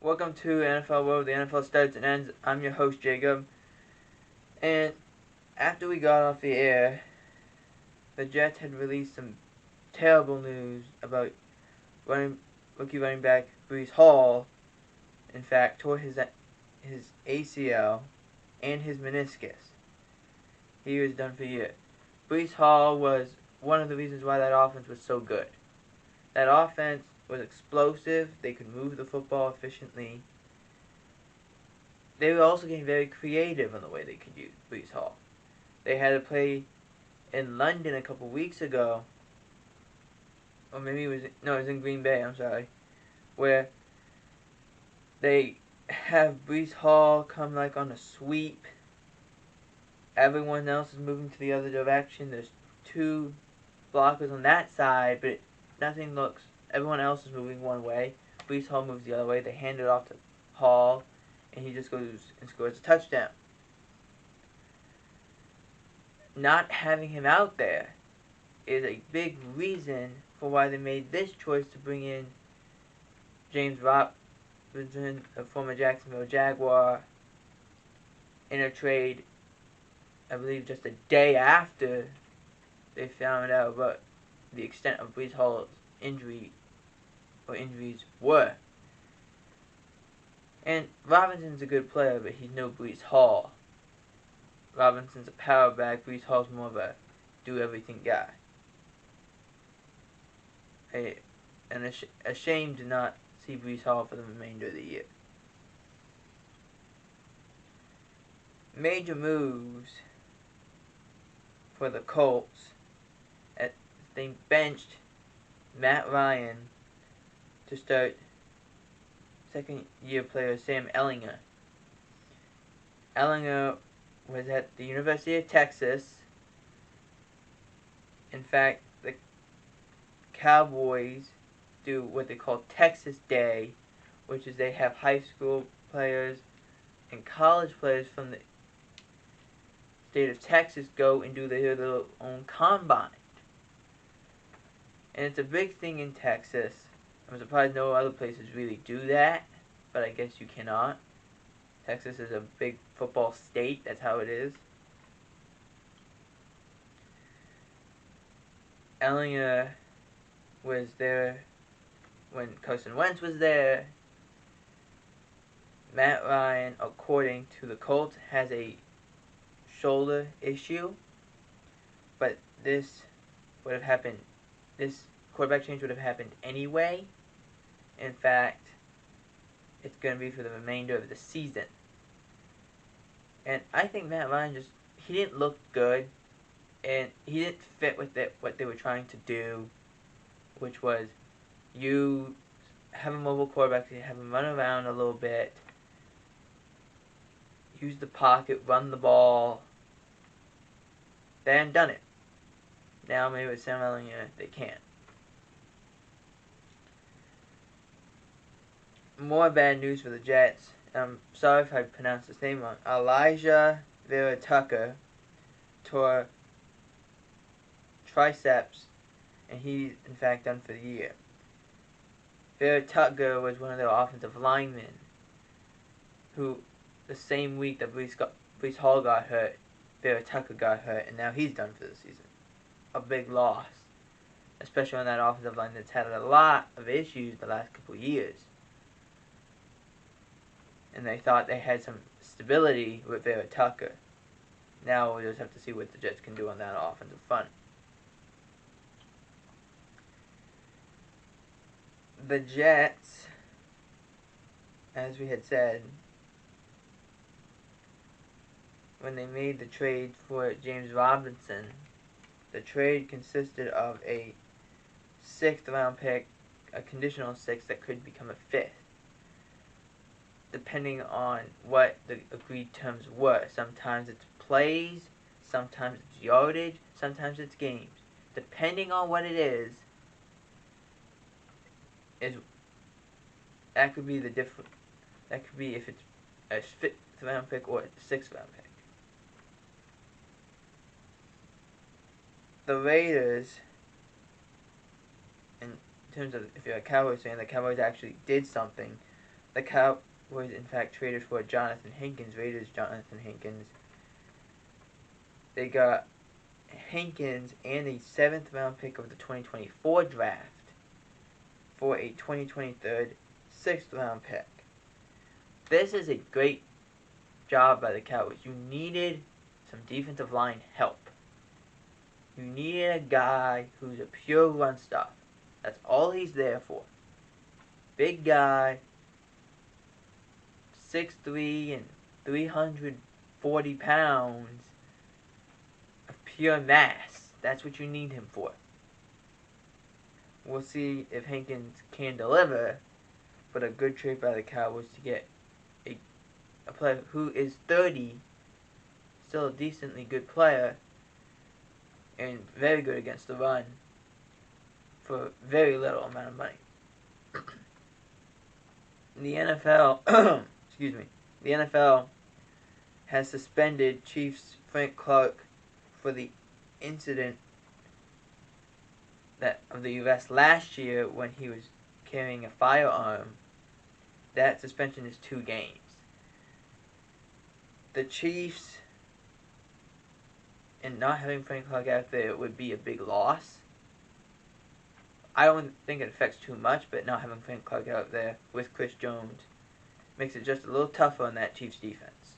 Welcome to NFL World. The NFL starts and ends. I'm your host, Jacob. And after we got off the air, the Jets had released some terrible news about rookie running back Breece Hall. In fact, tore his ACL and his meniscus. He was done for a year. Breece Hall was one of the reasons why that offense was so good. That offense was explosive. They could move the football efficiently. They were also getting very creative in the way they could use Breece Hall. They had a play in London a couple weeks ago, or maybe it was in Green Bay, I'm sorry, where they have Breece Hall come like on a sweep. Everyone else is moving to the other direction. There's two blockers on that side, but everyone else is moving one way. Breece Hall moves the other way. They hand it off to Hall, and he just goes and scores a touchdown. Not having him out there is a big reason for why they made this choice to bring in James Robinson, a former Jacksonville Jaguar, in a trade, I believe just a day after they found out about the extent of Breece Hall's injuries were. And Robinson's a good player, but he's no Breece Hall. Robinson's a power back. Breece Hall's more of a do-everything guy. A shame to not see Breece Hall for the remainder of the year. Major moves for the Colts. They benched Matt Ryan to start second-year player Sam Ehlinger. Ehlinger was at the University of Texas. In fact, the Cowboys do what they call Texas Day, which is they have high school players and college players from the state of Texas go and do their own combine. And it's a big thing in Texas. I'm surprised no other places really do that, but I guess you cannot. Texas is a big football state. That's how it is. Ehlinger was there when Carson Wentz was there. Matt Ryan, according to the Colts, has a shoulder issue, but this quarterback change would have happened anyway. In fact, it's going to be for the remainder of the season. And I think Matt Ryan he didn't look good, and he didn't fit with what they were trying to do, which was you have a mobile quarterback, you have him run around a little bit, use the pocket, run the ball. They hadn't done it. Now maybe with Sam Ehlinger they can't. More bad news for the Jets. I'm sorry if I pronounced his name wrong. Elijah Vera Tucker tore triceps, and he's in fact done for the year. Vera Tucker was one of their offensive linemen who, the same week that Breece Hall got hurt, Vera Tucker got hurt, and now he's done for the season. A big loss, especially on that offensive line that's had a lot of issues the last couple of years. And they thought they had some stability with Vera Tucker. Now we'll just have to see what the Jets can do on that offensive front. The Jets, as we had said, when they made the trade for James Robinson, the trade consisted of a 6th-round pick, a conditional 6th that could become a 5th, depending on what the agreed terms were. Sometimes it's plays, sometimes it's yardage, sometimes it's games. Depending on what it is that could be the difference. That could be if it's a 5th-round pick or a 6th-round pick. The Raiders, in terms of if you're a Cowboys fan, the Cowboys actually did something the Cowboys in fact traded for Jonathan Hankins, Raiders Jonathan Hankins. They got Hankins and a 7th round pick of the 2024 draft for a 2023 6th round pick. This is a great job by the Cowboys. You needed some defensive line help. You needed a guy who's a pure run stop. That's all he's there for. Big guy, 6'3" and 340 pounds of pure mass. That's what you need him for. We'll see if Hankins can deliver, but a good trade by the Cowboys to get a player who is 30, still a decently good player, and very good against the run for very little amount of money. The NFL, excuse me, the NFL has suspended Chiefs Frank Clark for the incident of the U.S. last year when he was carrying a firearm. That suspension is 2 games. The Chiefs, and not having Frank Clark out there would be a big loss. I don't think it affects too much, but not having Frank Clark out there with Chris Jones makes it just a little tougher on that Chiefs defense.